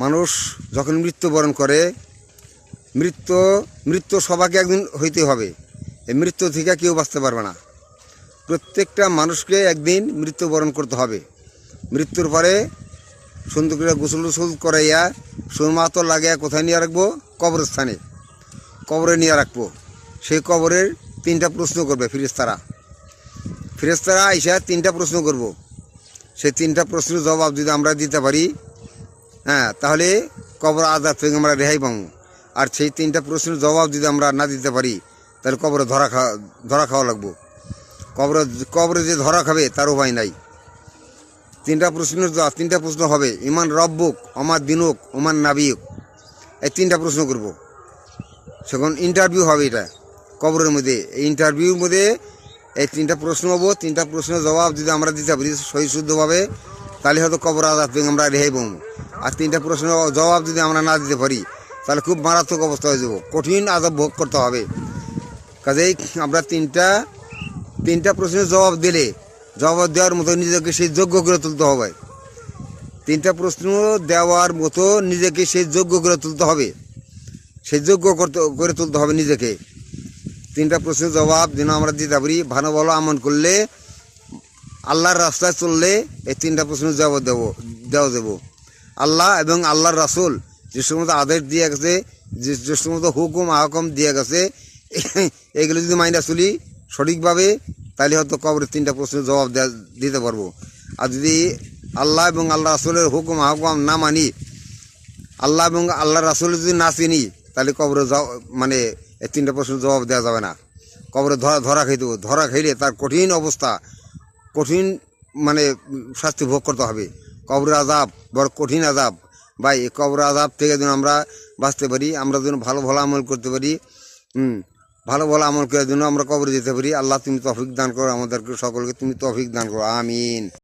মানুষ যখন মৃত্যুবরণ করে মৃত্যু সবাইকে একদিন হইতে হবে। এই মৃত্যু থেকে কেউ বাঁচতে পারবে না। প্রত্যেকটা মানুষকে একদিন মৃত্যুবরণ করতে হবে। মৃত্যুর পরে সুন্দর করে গোসল টোসল করাইয়া সুরমাতো লাগিয়া কোথায় নিয়ে রাখবো? কবরস্থানে, কবরে নিয়ে রাখবো। সেই কবরের 3টা প্রশ্ন করবে ফেরেশতারা আইসা 3টা প্রশ্ন করব। সেই 3টা প্রশ্নের জবাব যদি আমরা দিতে পারি, তাহলে কবর আযাব থেকে আমরা রেহাই পাবো। আর সেই 3টা প্রশ্নের জবাব যদি আমরা না দিতে পারি, তাহলে কবরে ধরা খাওয়া লাগবো। কবরে যে ধরা খাবে তার উপায় নাই। 3টা প্রশ্ন হবে, ইমান রব্বুক, ওমা দিনুক, ওমান নাবিয়ুক। এই 3টা প্রশ্ন করব। সেখন ইন্টারভিউ হবে। এটা কবরের মধ্যে, এই ইন্টারভিউর মধ্যে এই 3টা প্রশ্ন হবো। 3টা প্রশ্নের জবাব যদি আমরা দিতে পারি সহি শুদ্ধভাবে, তাহলে হয়তো কবর আযাব থেকে আমরা রেহাই পাবো। আর 3টা প্রশ্নের জবাব যদি আমরা না দিতে পারি, তাহলে খুব মারাত্মক অবস্থা হয়ে যাব, কঠিন আযাব ভোগ করতে হবে। কাজেই আমরা 3টা প্রশ্নের জবাব দেওয়ার মতো নিজেকে সেই যোগ্য করে তুলতে হবে। 3টা প্রশ্ন দেওয়ার মতো নিজেকে সেই যোগ্য করে তুলতে হবে। সেই যোগ্য করে তুলতে হবে নিজেকে। 3টা প্রশ্নের জবাব যেন আমরা দিতে পারি। ভালো ভালো আমল করলে, আল্লাহর রাস্তায় চললে এই 3টা প্রশ্নের জবাব দেওয়া যাব। আল্লাহ এবং আল্লাহর রাসূল যে সমস্ত আদেশ দিয়ে গেছে, যে সমস্ত হুকুম আহকাম দিয়ে গেছে, এগুলো যদি মাইনা চলি সঠিকভাবে, তাহলে হয়তো কবরের 3টা প্রশ্নের জবাব দিতে পারবো। আর যদি আল্লাহ এবং আল্লাহ রাসূলের হুকুম আহকাম না মানি, আল্লাহ এবং আল্লাহ রাসূল যদি না চিনি, তাহলে কবরে মানে এই 3টা প্রশ্নের জবাব দেওয়া যাবে না। কবরে ধরা খাইলে তার কঠিন অবস্থা, কঠিন মানে শাস্তি ভোগ করতে হবে। কবরের আযাব বড় কঠিন আযাব। ভাই, এই কবরের আযাব থেকে যেন আমরা বাঁচতে পারি, আমরা যেন ভালো ভালো আমল করতে পারি। ভালো ভালো আমল করার জন্য আমরা কবরে যেতে পারি। আল্লাহ তুমি তৌফিক দান করো আমাদেরকে সকলকে, তুমি তৌফিক দান করো, আমিন।